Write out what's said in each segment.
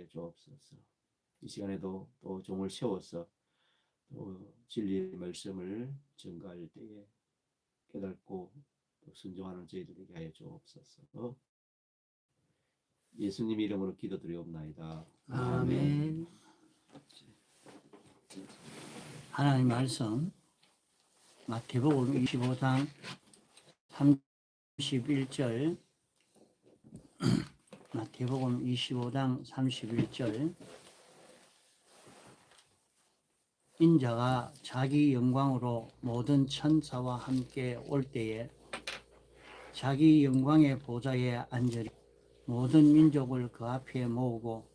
주옵소서. 이 시간에도 또 종을 세워서 또 진리의 말씀을 전가할 때에 깨닫고 또 순종하는 저희들 되게 하여 주옵소서. 예수님 이름으로 기도드리옵나이다. 아멘. 하나님 말씀 마태복음 25장 31절, 마태복음 25장 31절. 인자가 자기 영광으로 모든 천사와 함께 올 때에 자기 영광의 보좌에 앉으리. 모든 민족을 그 앞에 모으고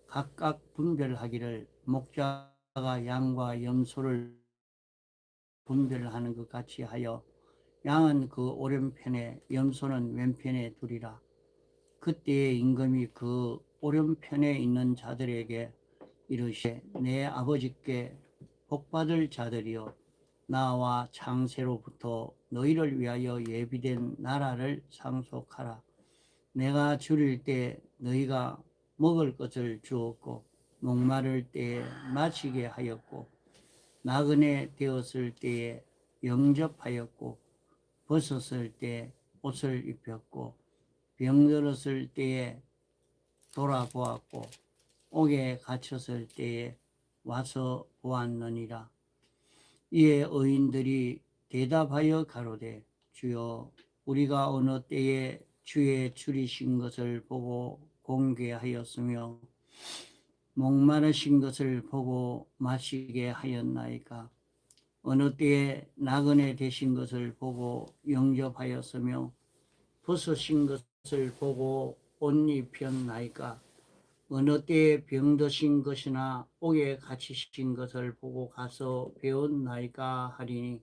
각각 분별하기를 목자가 양과 염소를 분별하는 것 같이 하여 양은 그 오른편에 염소는 왼편에 두리라. 그때에 임금이 그 오른편에 있는 자들에게 이르시되 내 아버지께 복받을 자들이여, 나와 창세로부터 너희를 위하여 예비된 나라를 상속하라. 내가 줄일 때 너희가 먹을 것을 주었고, 목마를 때에 마시게 하였고, 나그네 되었을 때에 영접하였고, 벗었을 때 옷을 입혔고, 병들었을 때에 돌아보았고, 옥에 갇혔을 때에 와서 보았느니라. 이에 의인들이 대답하여 가로되 주여, 우리가 어느 때에 주의 줄이신 것을 보고 공개하였으며 목마르신 것을 보고 마시게 하였나이까? 어느 때에 나그네 되신 것을 보고 영접하였으며 벗으신 것을 보고 옷 입혔나이까? 어느 때에 병드신 것이나 옥에 갇히신 것을 보고 가서 배웠나이까 하리니,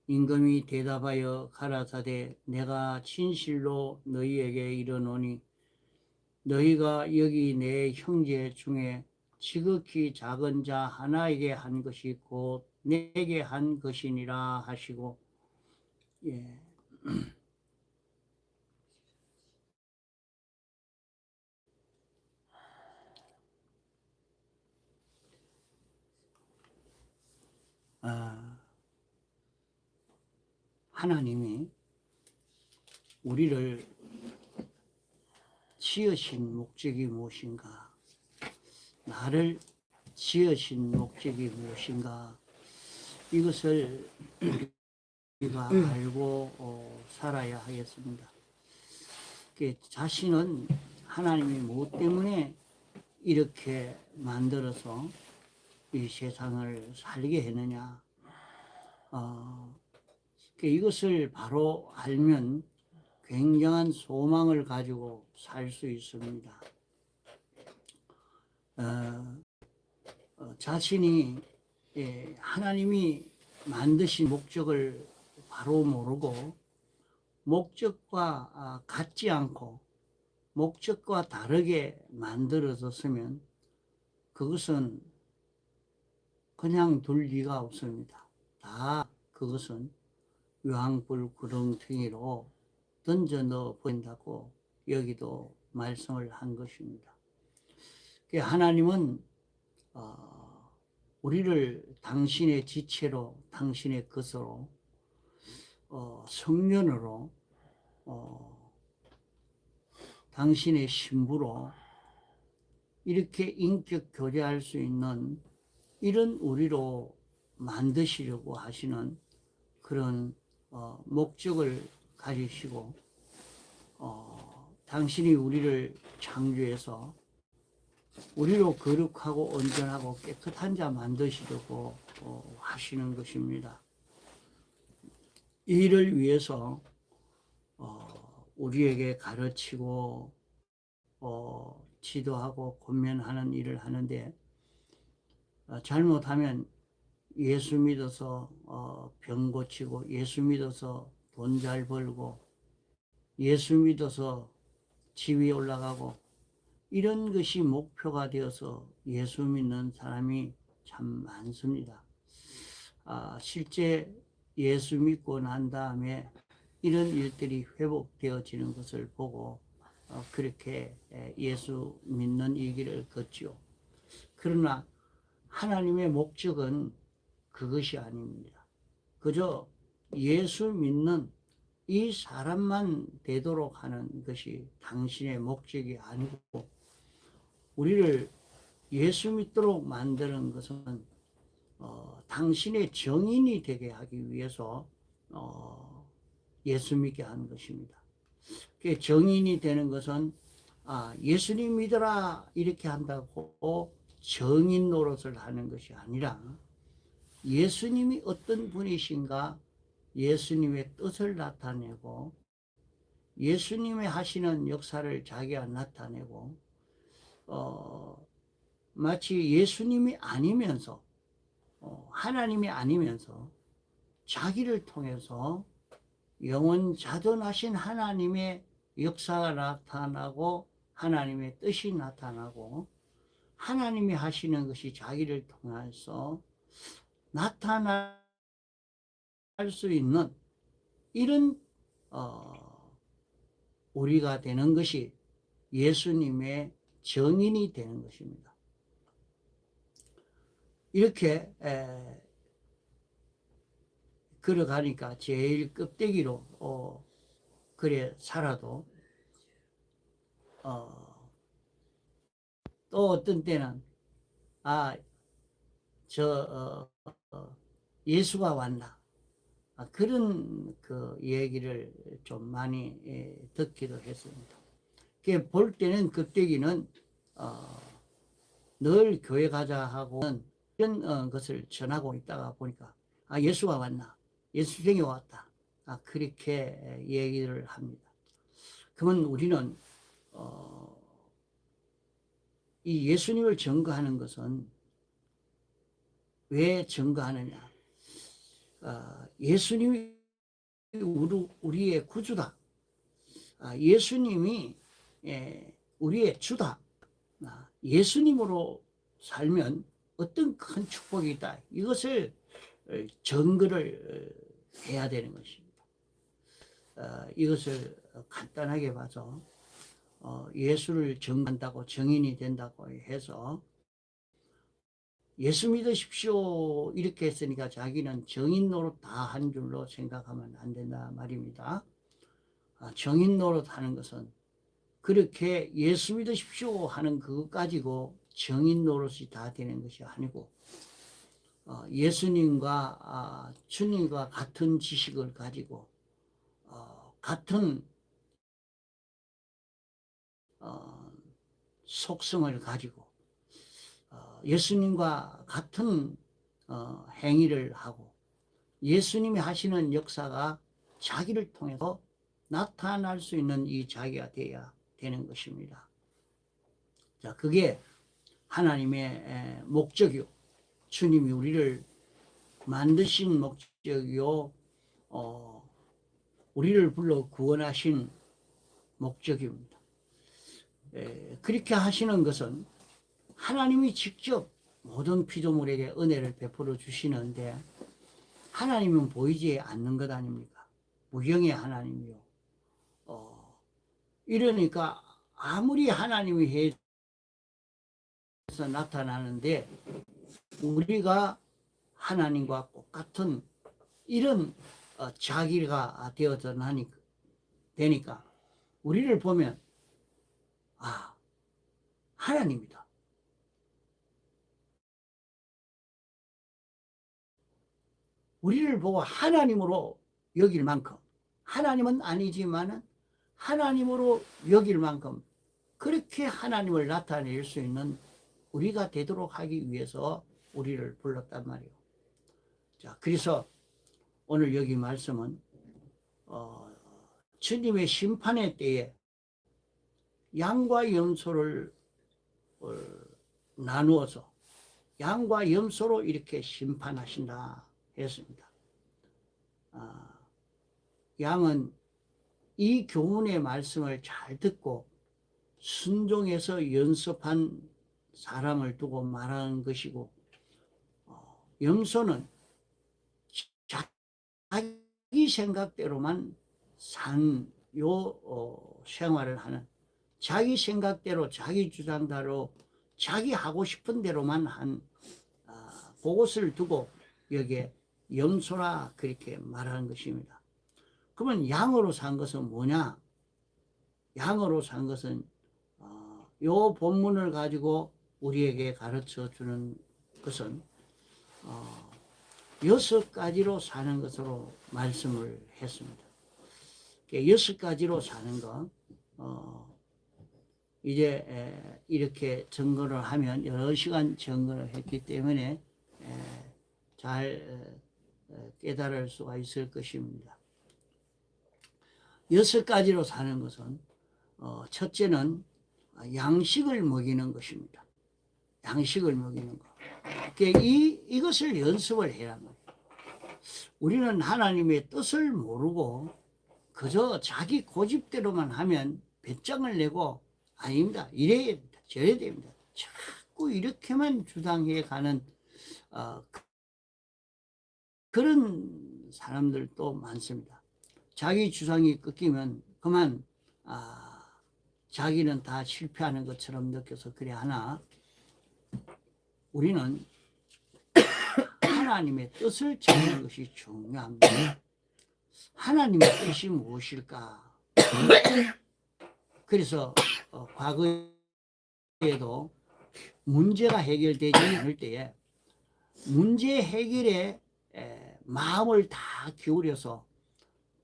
임금이 대답하여 가라사대 내가 진실로 너희에게 이르노니 너희가 여기 내 형제 중에 지극히 작은 자 하나에게 한 것이 곧 내게 한 것이니라 하시고. 예. 하나님이 우리를 지으신 목적이 무엇인가? 나를 지으신 목적이 무엇인가? 이것을 우리가 알고 살아야 하겠습니다. 자신은 하나님이 무엇 때문에 이렇게 만들어서 이 세상을 살게 했느냐? 이것을 바로 알면 굉장한 소망을 가지고 살 수 있습니다. 자신이 하나님이 만드신 목적을 바로 모르고 목적과 같지 않고 목적과 다르게 만들어졌으면 그것은 그냥 둘 리가 없습니다. 다 그것은 유황불 구렁텅이로 던져 넣어 버린다고 여기도 말씀을 한 것입니다. 하나님은 우리를 당신의 지체로, 당신의 것으로, 성년으로, 당신의 신부로 이렇게 인격 교제할 수 있는 이런 우리로 만드시려고 하시는 그런 목적을 가지시고, 당신이 우리를 창조해서 우리로 거룩하고 온전하고 깨끗한 자 만드시려고 하시는 것입니다. 이 일을 위해서 우리에게 가르치고 지도하고 권면하는 일을 하는데, 잘못하면 예수 믿어서 병 고치고, 예수 믿어서 돈 잘 벌고, 예수 믿어서 지위 올라가고, 이런 것이 목표가 되어서 예수 믿는 사람이 참 많습니다. 실제 예수 믿고 난 다음에 이런 일들이 회복되어지는 것을 보고 그렇게 예수 믿는 이 길을 걷지요. 그러나 하나님의 목적은 그것이 아닙니다. 그저 예수 믿는 이 사람만 되도록 하는 것이 당신의 목적이 아니고, 우리를 예수 믿도록 만드는 것은 당신의 정인이 되게 하기 위해서 예수 믿게 하는 것입니다. 정인이 되는 것은 예수님 믿어라 이렇게 한다고 정인 노릇을 하는 것이 아니라, 예수님이 어떤 분이신가 예수님의 뜻을 나타내고 예수님의 하시는 역사를 자기가 나타내고, 마치 예수님이 아니면서 하나님이 아니면서 자기를 통해서 영원 자존하신 하나님의 역사가 나타나고 하나님의 뜻이 나타나고 하나님이 하시는 것이 자기를 통해서 나타날 수 있는 이런 우리가 되는 것이 예수님의 정인이 되는 것입니다. 이렇게 걸어가니까 제일 껍데기로 그래 살아도 또 어떤 때는 예수가 왔나, 그런 그 얘기를 좀 많이 듣기도 했습니다. 볼 때는 껍데기는 늘 교회 가자 하고는 이런 것을 전하고 있다가 보니까 예수가 왔나, 예수님이 왔다, 그렇게 얘기를 합니다. 그러면 우리는 이 예수님을 증거하는 것은 왜 증거하느냐? 예수님이 우리의 구주다. 예수님이 우리의 주다. 예수님으로 살면 어떤 큰 축복이 있다. 이것을 증거를 해야 되는 것입니다. 이것을 간단하게 봐서 예수를 증거한다고 정인이 된다고 해서 예수 믿으십시오 이렇게 했으니까 자기는 정인 노릇 다 한 줄로 생각하면 안 된다 말입니다. 정인 노릇 하는 것은 그렇게 예수 믿으십시오 하는 그것 가지고 정인 노릇이 다 되는 것이 아니고, 예수님과 주님과 같은 지식을 가지고 같은 속성을 가지고 예수님과 같은 행위를 하고 예수님이 하시는 역사가 자기를 통해서 나타날 수 있는 이 자기가 되어야 되는 것입니다. 자, 그게 하나님의 목적이요, 주님이 우리를 만드신 목적이요, 우리를 불러 구원하신 목적입니다. 그렇게 하시는 것은 하나님이 직접 모든 피조물에게 은혜를 베풀어 주시는데, 하나님은 보이지 않는 것 아닙니까? 무형의 하나님이요. 이러니까 아무리 하나님이 해서 나타나는데 우리가 하나님과 똑같은 이런 자기가 되어서 되니까 우리를 보면 하나님이다. 우리를 보고 하나님으로 여길 만큼, 하나님은 아니지만은 하나님으로 여길 만큼 그렇게 하나님을 나타낼 수 있는 우리가 되도록 하기 위해서 우리를 불렀단 말이에요. 자, 그래서 오늘 여기 말씀은 주님의 심판의 때에 양과 염소를 나누어서 양과 염소로 이렇게 심판하신다 했습니다. 양은 이 교훈의 말씀을 잘 듣고 순종해서 연습한 사람을 두고 말하는 것이고, 염소는 자기 생각대로만 생활을 하는 자기 생각대로 자기 주장대로 자기 하고 싶은 대로만 한 그것을 두고 여기에 염소라 그렇게 말하는 것입니다. 그러면 양으로 산 것은 뭐냐? 양으로 산 것은 요 본문을 가지고 우리에게 가르쳐 주는 것은 6가지로 사는 것으로 말씀을 했습니다. 6가지로 사는 것, 이제 이렇게 점검을 하면 여러 시간 점검을 했기 때문에 잘 깨달을 수가 있을 것입니다. 6가지로 사는 것은 첫째는 양식을 먹이는 것입니다. 양식을 먹이는 것. 이것을 연습을 해야 합니다. 우리는 하나님의 뜻을 모르고 그저 자기 고집대로만 하면 배짱을 내고 아닙니다. 이래야 됩니다. 저래야 됩니다. 자꾸 이렇게만 주장해 가는 그런 사람들도 많습니다. 자기 주장이 끊기면 그만 자기는 다 실패하는 것처럼 느껴서 그래 하나 우리는 하나님의 뜻을 찾는 것이 중요합니다. 하나님의 뜻이 무엇일까? 그래서 과거에도 문제가 해결되지 않을 때에 문제 해결에 마음을 다 기울여서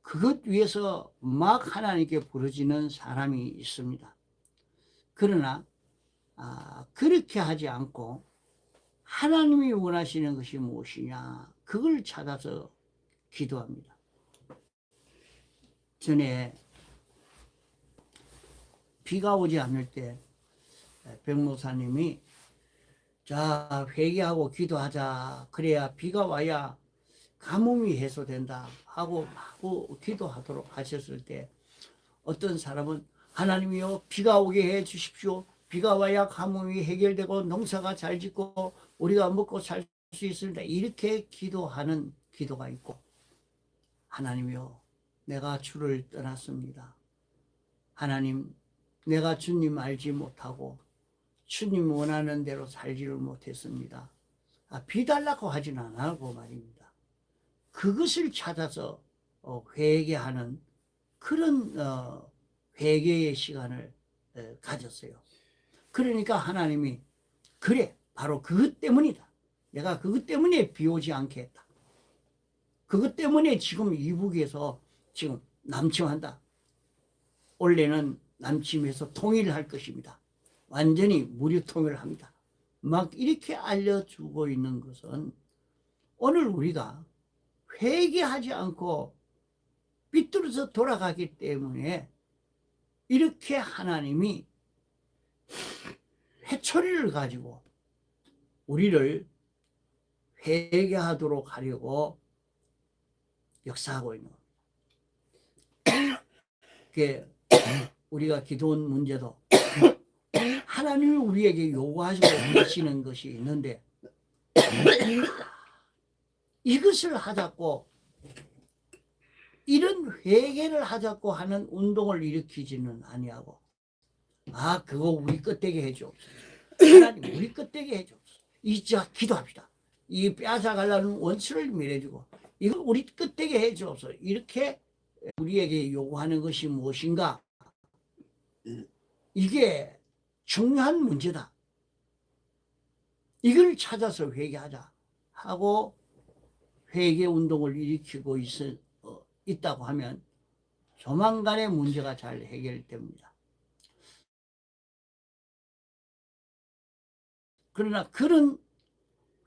그것 위해서 막 하나님께 부르짖는 사람이 있습니다. 그러나 그렇게 하지 않고 하나님이 원하시는 것이 무엇이냐 그걸 찾아서 기도합니다. 전에 비가 오지 않을 때 백목사님이 자 회개하고 기도하자 그래야 비가 와야 가뭄이 해소된다 하고 기도하도록 하셨을 때 어떤 사람은 하나님이여 비가 오게 해 주십시오. 비가 와야 가뭄이 해결되고 농사가 잘 짓고 우리가 먹고 살 수 있습니다. 이렇게 기도하는 기도가 있고 하나님이여 내가 주를 떠났습니다. 하나님 내가 주님 알지 못하고 주님 원하는 대로 살지를 못했습니다. 비 달라고 하진 않고 말입니다. 그것을 찾아서 회개하는 그런 회개의 시간을 가졌어요. 그러니까 하나님이 그래 바로 그것 때문이다. 내가 그것 때문에 비 오지 않게 했다. 그것 때문에 지금 이북에서 지금 남침한다. 원래는 남침해서 통일을 할 것입니다. 완전히 무력 통일을 합니다. 막 이렇게 알려주고 있는 것은 오늘 우리가 회개하지 않고 삐뚤어져 돌아가기 때문에 이렇게 하나님이 회초리를 가지고 우리를 회개하도록 하려고 역사하고 있는 겁니다. 우리가 기도원 문제도 하나님이 우리에게 요구하시고 하시는 것이 있는데 이것을 하자고 이런 회개를 하자고 하는 운동을 일으키지는 아니하고 그거 우리 끄떡이 해주옵소서. 하나님 우리 끄떡이 해주옵소서. 이자 기도합시다. 이 뺏어가려는 원수를 멸해주고 이걸 우리 끄떡이 해주옵소서. 이렇게 우리에게 요구하는 것이 무엇인가? 이게 중요한 문제다. 이걸 찾아서 회개하자 하고 회개 운동을 일으키고 있다고 하면 조만간에 문제가 잘 해결됩니다. 그러나 그런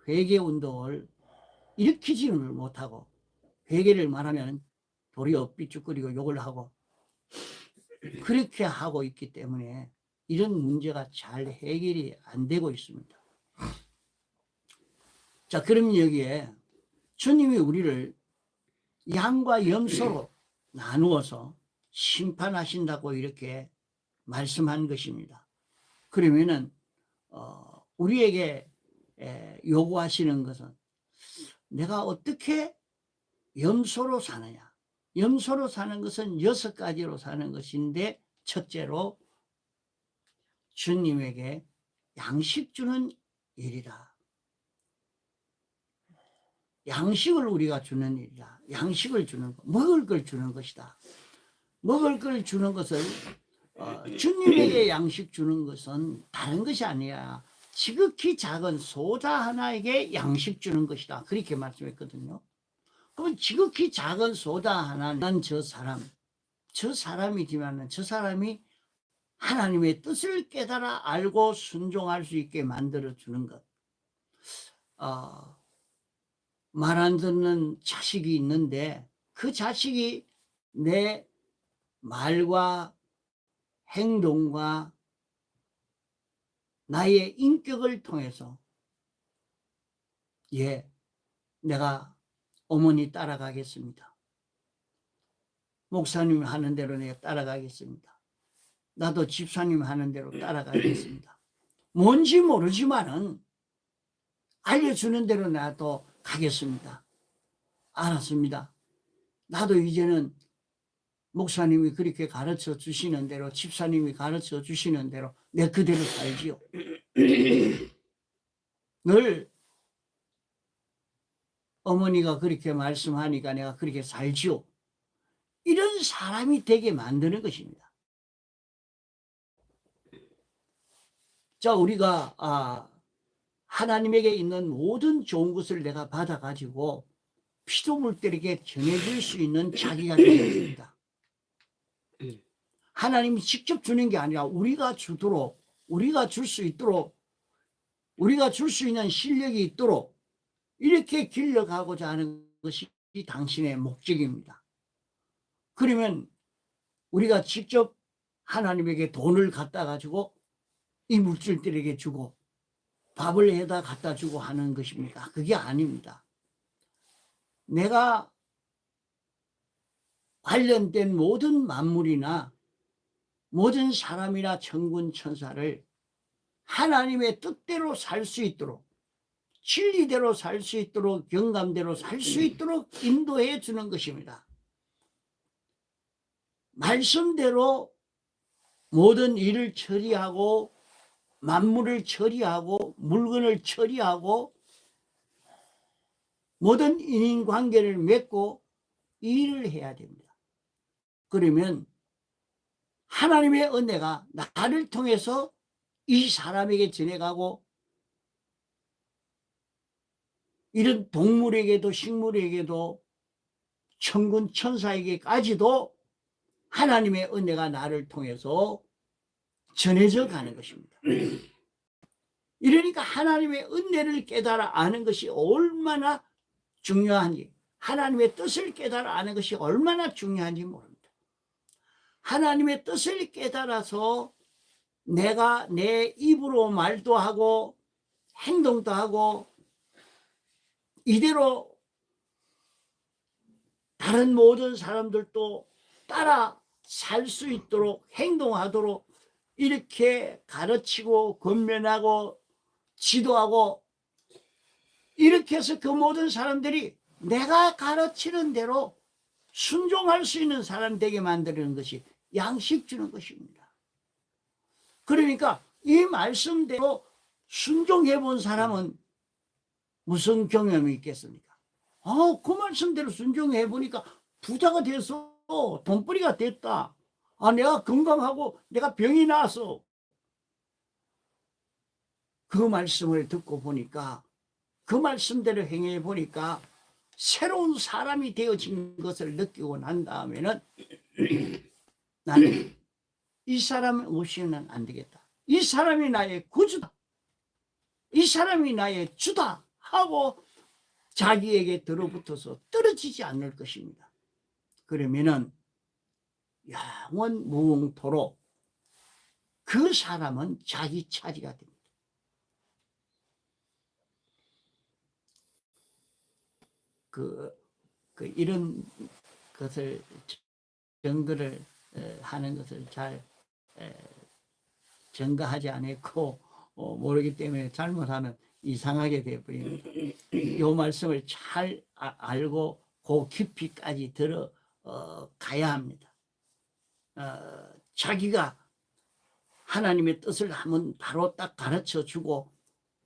회개 운동을 일으키지는 못하고 회개를 말하면 도리어 삐죽거리고 욕을 하고 그렇게 하고 있기 때문에 이런 문제가 잘 해결이 안 되고 있습니다. 자, 그럼 여기에 주님이 우리를 양과 염소로 나누어서 심판하신다고 이렇게 말씀한 것입니다. 그러면은 우리에게 요구하시는 것은 내가 어떻게 염소로 사느냐. 염소로 사는 것은 6가지로 사는 것인데 첫째로 주님에게 양식 주는 일이다. 양식을 우리가 주는 일이다. 양식을 주는 것, 먹을 걸 주는 것이다. 먹을 걸 주는 것을 주님에게 양식 주는 것은 다른 것이 아니라 지극히 작은 소자 하나에게 양식 주는 것이다. 그렇게 말씀했거든요. 그럼 지극히 작은 소자 하나는 저 사람이지만 저 사람이 하나님의 뜻을 깨달아 알고 순종할 수 있게 만들어 주는 것. 말 안 듣는 자식이 있는데 그 자식이 내 말과 행동과 나의 인격을 통해서 내가 어머니 따라가겠습니다. 목사님 하는 대로 내가 따라가겠습니다. 나도 집사님 하는 대로 따라가겠습니다. 뭔지 모르지만은 알려주는 대로 나도 가겠습니다. 알았습니다. 나도 이제는 목사님이 그렇게 가르쳐 주시는 대로, 집사님이 가르쳐 주시는 대로 내 그대로 살지요. 늘 어머니가 그렇게 말씀하니까 내가 그렇게 살지요. 이런 사람이 되게 만드는 것입니다. 자, 우리가 하나님에게 있는 모든 좋은 것을 내가 받아가지고 피조물들에게 전해줄 수 있는 자기가 되었습니다. 하나님이 직접 주는 게 아니라 우리가 주도록, 우리가 줄 수 있도록, 우리가 줄 수 있는 실력이 있도록 이렇게 길러가고자 하는 것이 당신의 목적입니다. 그러면 우리가 직접 하나님에게 돈을 갖다 가지고 이 물질들에게 주고 밥을 해다 갖다 주고 하는 것입니까? 그게 아닙니다. 내가 관련된 모든 만물이나 모든 사람이나 천군 천사를 하나님의 뜻대로 살 수 있도록, 진리대로 살 수 있도록, 영감대로 살 수 있도록 인도해 주는 것입니다. 말씀대로 모든 일을 처리하고 만물을 처리하고 물건을 처리하고 모든 인간관계를 맺고 일을 해야 됩니다. 그러면 하나님의 은혜가 나를 통해서 이 사람에게 전해가고 이런 동물에게도 식물에게도 천군 천사에게까지도 하나님의 은혜가 나를 통해서 전해져 가는 것입니다. 이러니까 하나님의 은혜를 깨달아 아는 것이 얼마나 중요한지, 하나님의 뜻을 깨달아 아는 것이 얼마나 중요한지 모릅니다. 하나님의 뜻을 깨달아서 내가 내 입으로 말도 하고 행동도 하고 이대로 다른 모든 사람들도 따라 살 수 있도록 행동하도록 이렇게 가르치고 권면하고 지도하고 이렇게 해서 그 모든 사람들이 내가 가르치는 대로 순종할 수 있는 사람 되게 만드는 것이 양식 주는 것입니다. 그러니까 이 말씀대로 순종해 본 사람은 무슨 경험이 있겠습니까? 그 말씀대로 순종해 보니까 부자가 됐어. 돈벌이가 됐다. 내가 건강하고 내가 병이 나서 그 말씀을 듣고 보니까 그 말씀대로 행해 보니까 새로운 사람이 되어진 것을 느끼고 난 다음에는 나는 이 사람 없이는 안 되겠다. 이 사람이 나의 구주다. 이 사람이 나의 주다 하고 자기에게 들어붙어서 떨어지지 않을 것입니다. 그러면은 영원 무궁토록 그 사람은 자기 차지가 됩니다. 이런 것을 증거를 하는 것을 잘 증거하지 않았고 모르기 때문에 잘못하면 이상하게 되어버립니다. 이 말씀을 잘 알고 그 깊이까지 가야 합니다. 자기가 하나님의 뜻을 한번 바로 딱 가르쳐 주고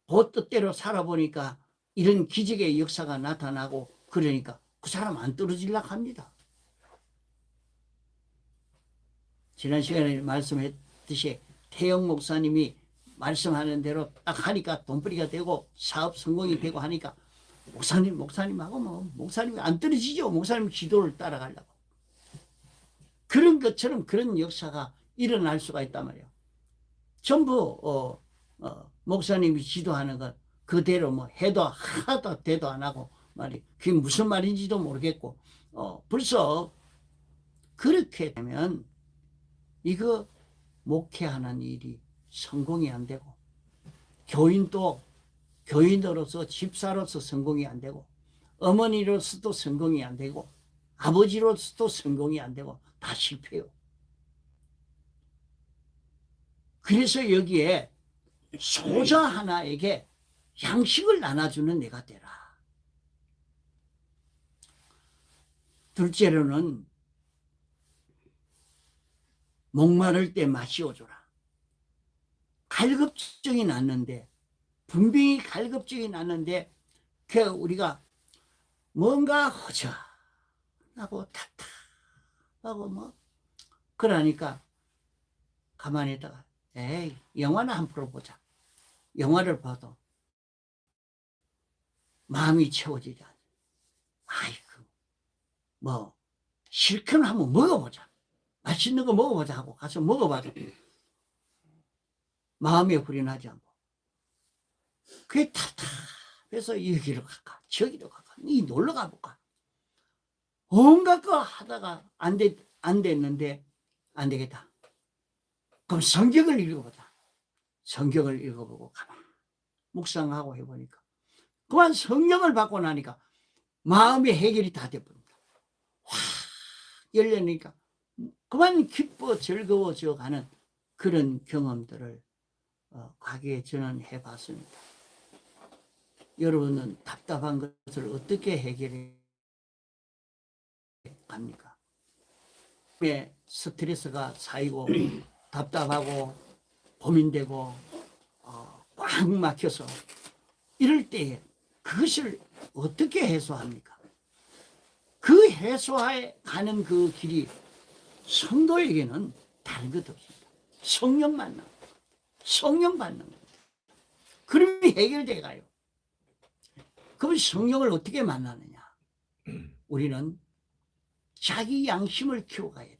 그 뜻대로 살아보니까 이런 기적의 역사가 나타나고 그러니까 그 사람 안 떨어지려고 합니다. 지난 시간에 말씀했듯이 태영 목사님이 말씀하는 대로 딱 하니까 돈벌이가 되고 사업 성공이 되고 하니까 목사님하고 뭐 목사님이 안 떨어지죠. 목사님 기도를 따라가려고. 그런 것처럼 그런 역사가 일어날 수가 있단 말이에요. 전부 목사님이 지도하는 것 그대로 뭐 해도 하나도 대도 안 하고 말이 그게 무슨 말인지도 모르겠고 벌써 그렇게 되면 이거 목회하는 일이 성공이 안 되고 교인도 교인으로서 집사로서 성공이 안 되고 어머니로서도 성공이 안 되고 아버지로서도 성공이 안 되고 다 실패요. 그래서 여기에 소자 하나에게 양식을 나눠주는 내가 되라. 둘째로는 목마를 때 마시어줘라. 갈급증이 났는데 분명히 갈급증이 났는데 그 우리가 뭔가 허전하고 답답하고 뭐 그러니까 가만히 있다가 에이 영화나 한 편 보자. 영화를 봐도 마음이 채워지지 않아. 아이고 뭐 실컷 한번 먹어보자. 맛있는 거 먹어보자 하고 가서 먹어봐도 마음에 불이 나지 않고 그게 답답해서 여기로 갈까 저기로 갈까 이 놀러 가볼까 온갖 거 하다가 안 됐는데 안 되겠다. 그럼 성경을 읽어보자. 성경을 읽어보고 가만 묵상하고 해보니까 그만 성령을 받고 나니까 마음의 해결이 다 돼버립니다. 확 열리니까 그만 기뻐 즐거워져 가는 그런 경험들을 과거에 저는 해봤습니다. 여러분은 답답한 것을 어떻게 해결해 갑니까? 스트레스가 쌓이고 답답하고 고민되고 꽉 막혀서 이럴 때 그것을 어떻게 해소합니까? 그 해소해 가는 그 길이 성도에게는 다른 것 없습니다. 성령 만남, 성령 받는 겁니다. 그러면 해결돼 가요. 그럼 성령을 어떻게 만나느냐? 우리는 자기 양심을 키워가야 돼요.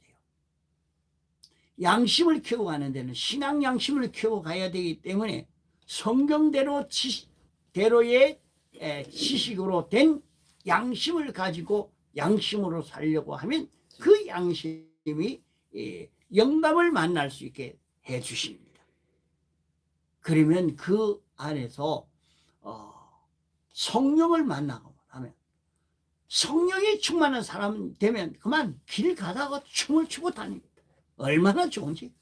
양심을 키워가는 데는 신앙 양심을 키워가야 되기 때문에 성경대로의 지식으로 된 양심을 가지고 양심으로 살려고 하면 그 양심이 영감을 만날 수 있게 해 주십니다. 그러면 그 안에서 성령을 만나고 하면 성령이 충만한 사람 되면 그만 길 가다가 춤을 추고 다닙니다. 얼마나 좋은지.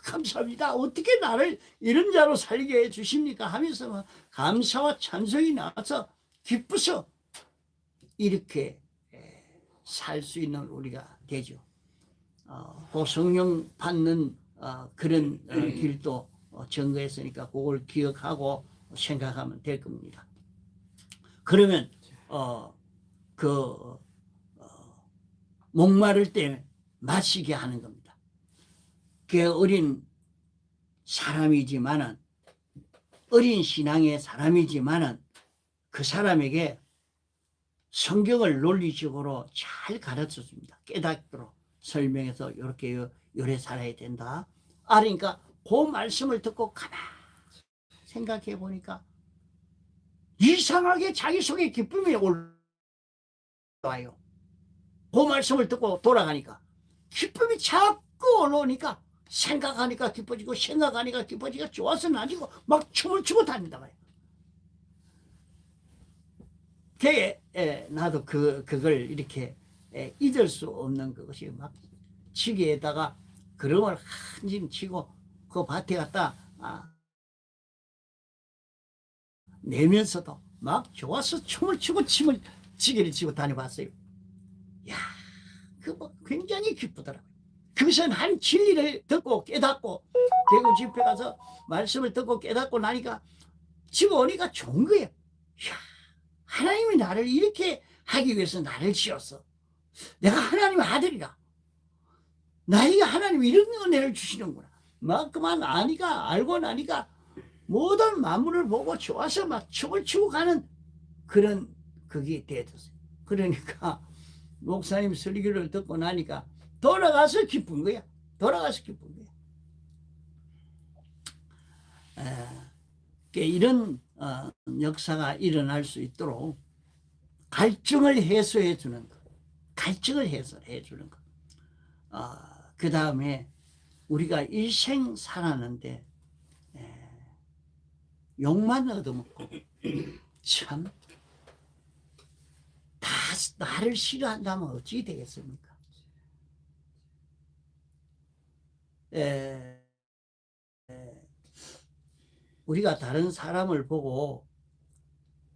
감사합니다. 어떻게 나를 이런 자로 살게 해주십니까? 하면서 감사와 찬송이 나와서 기뻐서 이렇게 살 수 있는 우리가 되죠. 그 성령 받는 그런 길도 증거했으니까 그걸 기억하고 생각하면 될 겁니다. 그러면 목마를 때 마시게 하는 겁니다. 그 어린 사람이지만은 어린 신앙의 사람이지만은 그 사람에게 성경을 논리적으로 잘 가르쳐 줍니다. 깨닫도록 설명해서 이렇게 요래 살아야 된다. 그러니까 그 말씀을 듣고 가만히 생각해 보니까 이상하게 자기 속에 기쁨이 올라와요. 그 말씀을 듣고 돌아가니까 기쁨이 자꾸 올라오니까 생각하니까 기뻐지고 생각하니까 기뻐지고 좋아서 나지고 막 춤을 추고 다닌다 말이에요. 나도 그걸 이렇게 잊을 수 없는 그것이 막 치기에다가 그름을 한짐 치고 그 밭에 갔다 내면서도 막 좋아서 춤을 추고 지게를 치고 다녀봤어요. 야, 그거 굉장히 기쁘더라고요. 그것은 한 진리를 듣고 깨닫고 대구 집회 가서 말씀을 듣고 깨닫고 나니까 집에 오니까 좋은 거예요. 이야, 하나님이 나를 이렇게 하기 위해서 나를 지었어. 내가 하나님의 아들이라. 나에게 하나님이 이런 은혜를 주시는구나. 막 그만 아니까 알고 나니까 모든 만물을 보고 좋아서 막 춤을 추고 가는 그런 그게 되었어요. 그러니까 목사님 설교를 듣고 나니까 돌아가서 기쁜 거야. 돌아가서 기쁜 거야. 이런 역사가 일어날 수 있도록 갈증을 해소해 주는 것. 갈증을 해소해 주는 것. 그 다음에 우리가 일생 살았는데 욕만 얻어먹고 참 다 나를 싫어한다면 어찌 되겠습니까? 우리가 다른 사람을 보고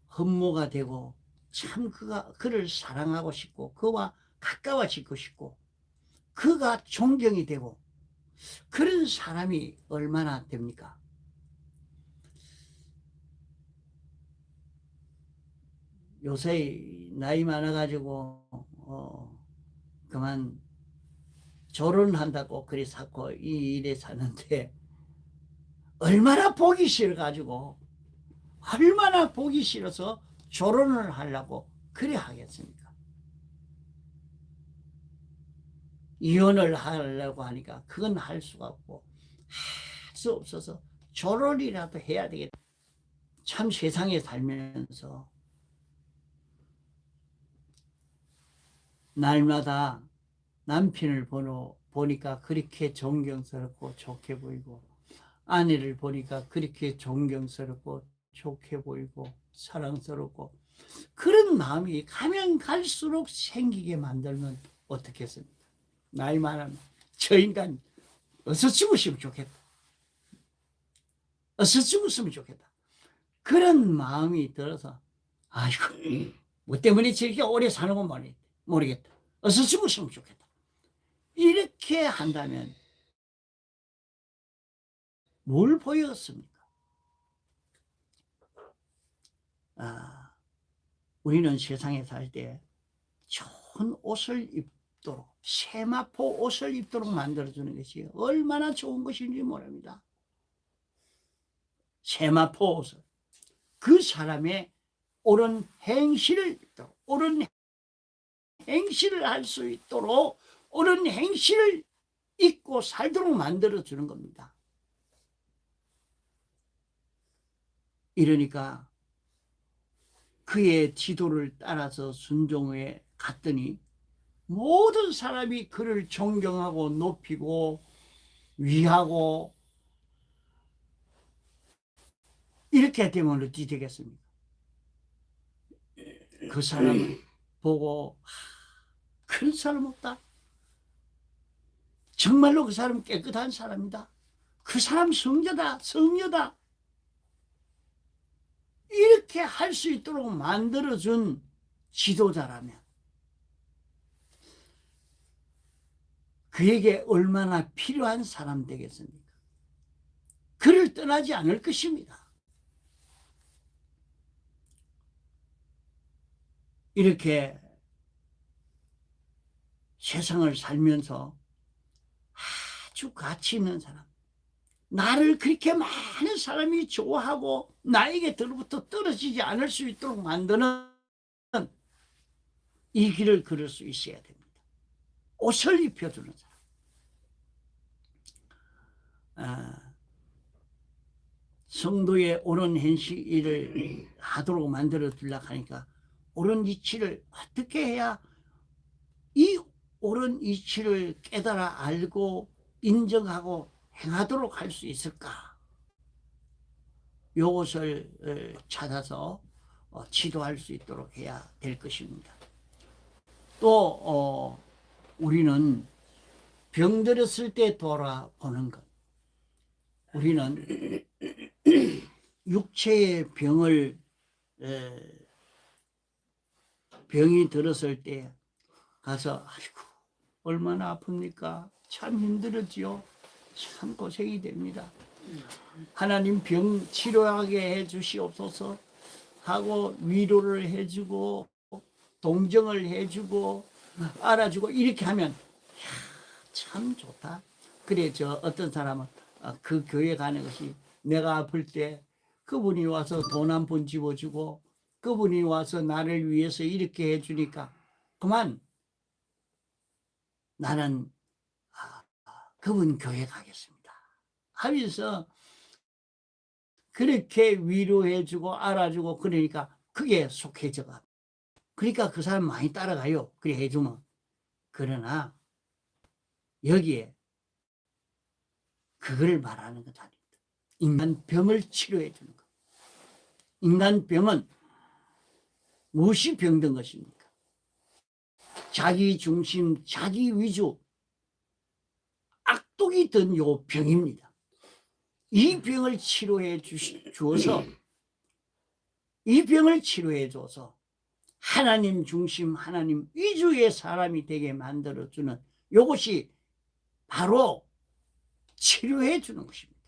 흠모가 되고 참 그를 사랑하고 싶고 그와 가까워지고 싶고 그가 존경이 되고 그런 사람이 얼마나 됩니까? 요새 나이 많아가지고 그만 결혼한다고 그리 사고 이 일에 사는데 얼마나 보기 싫어가지고 얼마나 보기 싫어서 결혼을 하려고 그래 하겠습니까? 이혼을 하려고 하니까 그건 할 수가 없고 할 수 없어서 결혼이라도 해야 되겠다. 참 세상에 살면서 날마다 남편을 보니까 그렇게 존경스럽고 좋게 보이고 아내를 보니까 그렇게 존경스럽고 좋게 보이고 사랑스럽고 그런 마음이 가면 갈수록 생기게 만들면 어떻겠습니까? 나이 많으면 저 인간 어서 죽으시면 좋겠다. 어서 죽었으면 좋겠다. 그런 마음이 들어서 아이고 뭐 때문에 저렇게 오래 사는 건 모르겠다. 어서 죽었으면 좋겠다. 이렇게 한다면 뭘 보였습니까? 우리는 세상에 살 때 좋은 옷을 입도록 세마포 옷을 입도록 만들어주는 것이 얼마나 좋은 것인지 모릅니다. 세마포 옷을 그 사람의 옳은 행실을 입도록 옳은 행실을 할 수 있도록 옳은 행실을 입고 살도록 만들어주는 겁니다. 이러니까 그의 지도를 따라서 순종해 갔더니 모든 사람이 그를 존경하고 높이고 위하고 이렇게 되면 어찌 되겠습니까? 그 사람을 보고 그런 사람 없다. 정말로 그 사람 깨끗한 사람이다. 그 사람 성자다, 성녀다. 이렇게 할 수 있도록 만들어준 지도자라면 그에게 얼마나 필요한 사람 되겠습니까? 그를 떠나지 않을 것입니다. 이렇게 세상을 살면서 아주 가치 있는 사람, 나를 그렇게 많은 사람이 좋아하고 나에게 들로부터 떨어지지 않을 수 있도록 만드는 이 길을 걸을 수 있어야 됩니다. 옷을 입혀주는 사람. 성도의 옳은 행실을 하도록 만들어 주려고 하니까 옳은 이치를 어떻게 해야 이 옳은 이치를 깨달아 알고 인정하고 행하도록 할 수 있을까? 이것을 찾아서 지도할 수 있도록 해야 될 것입니다. 또 우리는 병들었을 때 돌아보는 것. 우리는 육체의 병이 들었을 때 가서 아이고 얼마나 아픕니까? 참 힘들었지요. 참 고생이 됩니다. 하나님 병 치료하게 해 주시옵소서 하고 위로를 해주고 동정을 해주고 알아주고 이렇게 하면 참 좋다. 그래 저 어떤 사람은 그 교회 가는 것이 내가 아플 때 그분이 와서 돈 한 푼 집어주고 그분이 와서 나를 위해서 이렇게 해주니까 그만 나는 그분 교회 가겠습니다 하면서 그렇게 위로해주고 알아주고 그러니까 그게 속해져가. 그러니까 그 사람 많이 따라가요. 그래 해주면. 그러나 여기에 그걸 말하는 것 아닙니다. 인간 병을 치료해 주는 것. 인간 병은 무엇이 병든 것입니까? 자기 중심, 자기 위주, 악독이 든 요 병입니다. 이 병을 치료해 주어서 이 병을 치료해 줘서 하나님 중심, 하나님 위주의 사람이 되게 만들어주는 이것이 바로 치료해 주는 것입니다.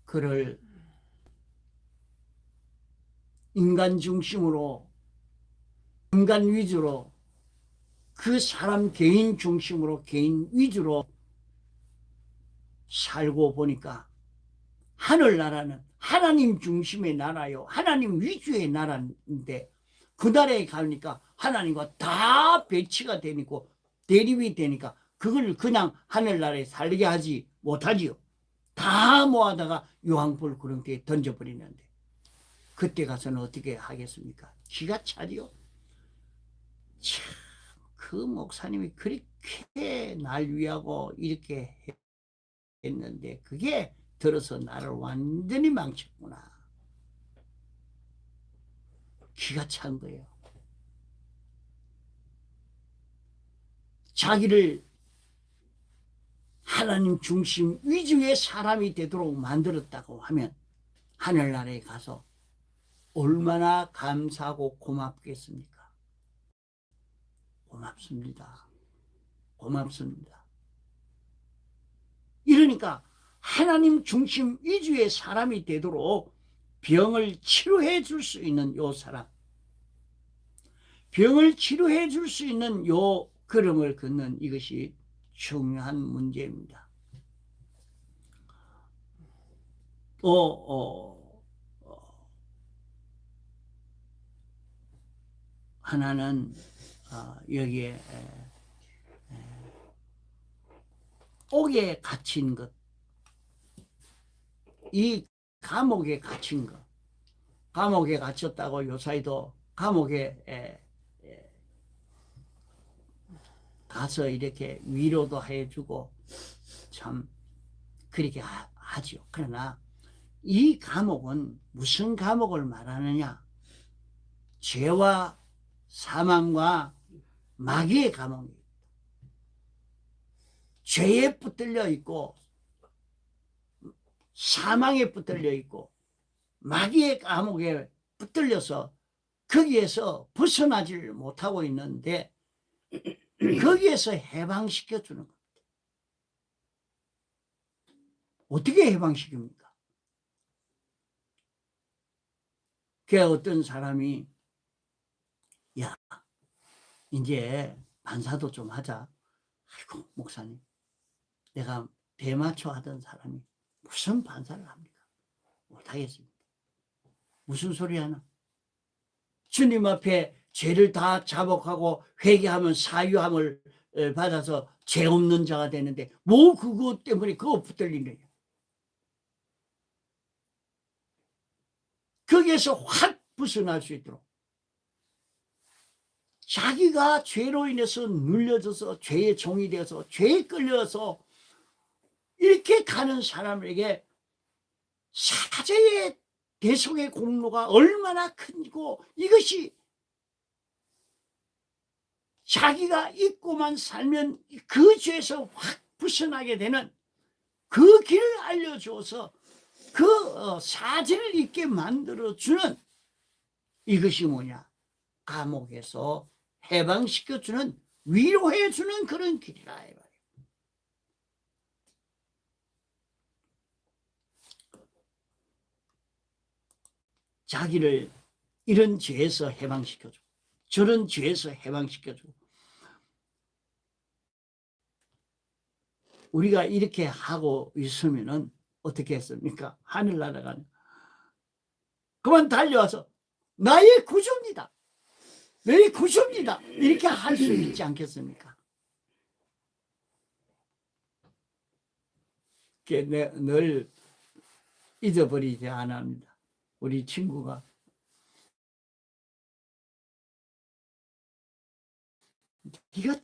그를 인간 중심으로, 인간 위주로, 그 사람 개인 중심으로, 개인 위주로 살고 보니까 하늘나라는 하나님 중심의 나라요. 하나님 위주의 나라인데 그 나라에 가니까 하나님과 다 배치가 되니까 대립이 되니까 그걸 그냥 하늘나라에 살게 하지 못하지요. 다 모아다가 유황불 그런 데 던져버리는데 그때 가서는 어떻게 하겠습니까? 기가 차지요. 참, 그 목사님이 그렇게 날 위하고 이렇게 했는데 그게 들어서 나를 완전히 망쳤구나. 기가 찬 거예요. 자기를 하나님 중심 위주의 사람이 되도록 만들었다고 하면 하늘나라에 가서 얼마나 감사하고 고맙겠습니까? 고맙습니다. 고맙습니다. 이러니까 하나님 중심 위주의 사람이 되도록 병을 치료해 줄 수 있는 요 사람, 병을 치료해 줄 수 있는 요 걸음을 걷는 이것이 중요한 문제입니다. 하나는 여기에 옥에 갇힌 것, 이 감옥에 갇힌 것, 감옥에 갇혔다고 요사이도 감옥에 가서 이렇게 위로도 해주고 참 그렇게 하죠. 그러나 이 감옥은 무슨 감옥을 말하느냐? 죄와 사망과 마귀의 감옥입니다. 죄에 붙들려 있고 사망에 붙들려 있고 마귀의 감옥에 붙들려서 거기에서 벗어나질 못하고 있는데 거기에서 해방시켜 주는 겁니다. 어떻게 해방시킵니까? 그 어떤 사람이 야 이제 반사도 좀 하자. 아이고 목사님 내가 대마초 하던 사람이 무슨 반사를 합니까? 못하겠습니다. 무슨 소리 하나? 주님 앞에 죄를 다 자복하고 회개하면 사유함을 받아서 죄 없는 자가 되는데 뭐 그거 때문에 그거 붙들리느냐? 거기에서 확 벗어날 수 있도록 자기가 죄로 인해서 눌려져서 죄의 종이 되어서 죄에 끌려서 이렇게 가는 사람에게 사죄의 대속의 공로가 얼마나 큰고 이것이 자기가 잊고만 살면 그 죄에서 확 벗어나게 되는 그 길을 알려줘서 그 사죄를 잊게 만들어주는 이것이 뭐냐? 감옥에서 해방시켜주는, 위로해주는 그런 길이라 이 말이에요. 자기를 이런 죄에서 해방시켜주고 저런 죄에서 해방시켜주고, 우리가 이렇게 하고 있으면은 어떻게 했습니까? 하늘나라가 그만 달려와서 나의 구주입니다, 너의 구주입니다, 이렇게 할 수 있지 않겠습니까? 늘 잊어버리지 않아 합니다. 우리 친구가 네가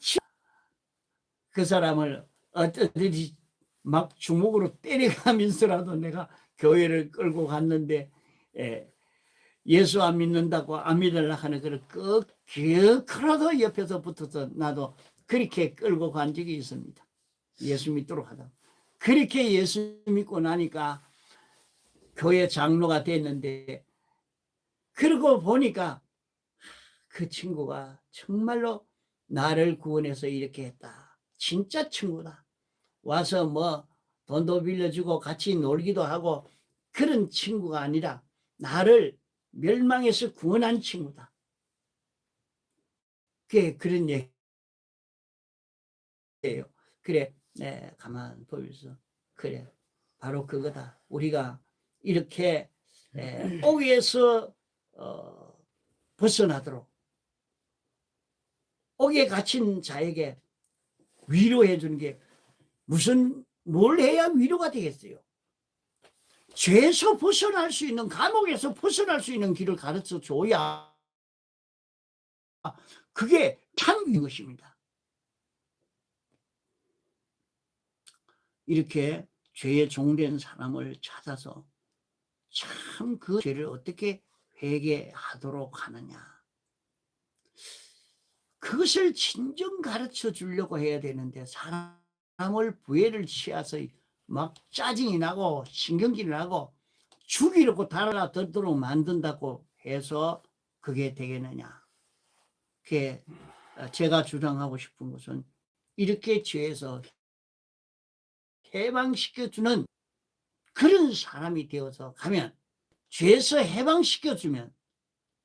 그 사람을 어떠든지 막 주먹으로 때려가면서라도 내가 교회를 끌고 갔는데, 예수 안 믿는다고 안 믿으려 하는 그런 기어크라도 옆에서 붙어서 나도 그렇게 끌고 간 적이 있습니다. 예수 믿도록 하다. 그렇게 예수 믿고 나니까 교회 장로가 됐는데, 그러고 보니까 그 친구가 정말로 나를 구원해서 이렇게 했다, 진짜 친구다, 와서 뭐 돈도 빌려주고 같이 놀기도 하고 그런 친구가 아니라 나를 멸망에서 구원한 친구다. 그게 그런 얘기예요. 그래, 네, 가만 보면서 그래, 바로 그거다. 우리가 이렇게 옥에서 벗어나도록, 옥에 갇힌 자에게 위로해 주는 게 뭘 해야 위로가 되겠어요? 죄에서 벗어날 수 있는, 감옥에서 벗어날 수 있는 길을 가르쳐 줘야 그게 참인 것입니다. 이렇게 죄에 종된 사람을 찾아서 참 그 죄를 어떻게 회개하도록 하느냐, 그것을 진정 가르쳐 주려고 해야 되는데, 사람을 부해를 취해서 막 짜증이 나고 신경질이 나고 죽이려고 달아들도록 만든다고 해서 그게 되겠느냐. 그게 제가 주장하고 싶은 것은, 이렇게 죄에서 해방시켜주는 그런 사람이 되어서 가면, 죄에서 해방시켜주면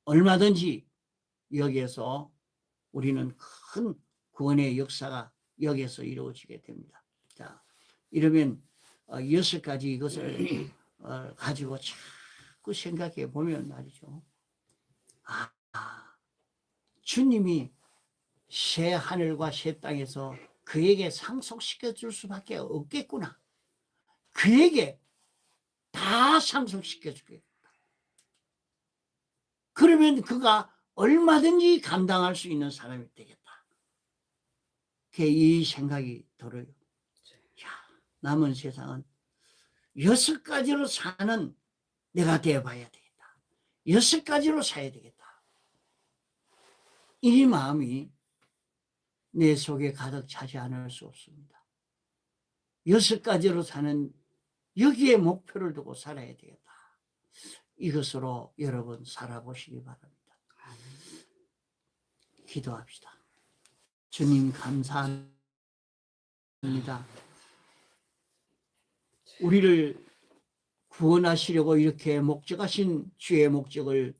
얼마든지 여기에서 우리는 큰 구원의 역사가 여기에서 이루어지게 됩니다. 자, 이러면 6가지 이것을 가지고 자꾸 생각해 보면 말이죠. 주님이 새 하늘과 새 땅에서 그에게 상속시켜 줄 수밖에 없겠구나. 그에게 다 상속시켜 주겠다. 그러면 그가 얼마든지 감당할 수 있는 사람이 되겠다. 이 생각이 들어요. 야, 남은 세상은 6가지로 사는 내가 되어봐야 되겠다. 6가지로 사야 되겠다. 이 마음이 내 속에 가득 차지 않을 수 없습니다. 6가지로 사는 여기에 목표를 두고 살아야 되겠다. 이것으로 여러분 살아보시기 바랍니다. 기도합시다. 주님 감사합니다. 우리를 구원하시려고 이렇게 목적하신 주의 목적을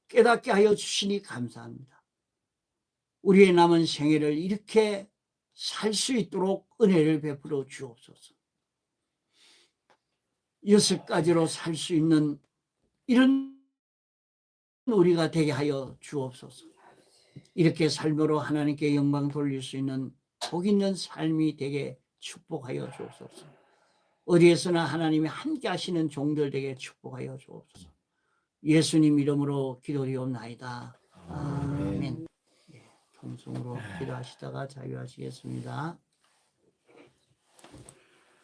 깨닫게 하여 주시니 감사합니다. 우리의 남은 생애를 이렇게 살 수 있도록 은혜를 베풀어 주옵소서. 6가지로 살 수 있는 이런 우리가 되게 하여 주옵소서. 이렇게 삶으로 하나님께 영광 돌릴 수 있는 복 있는 삶이 되게 축복하여 주옵소서. 어디에서나 하나님이 함께 하시는 종들 되게 축복하여 주옵소서. 예수님 이름으로 기도리옵나이다. 아멘. 통성으로 기도하시다가 자유하시겠습니다.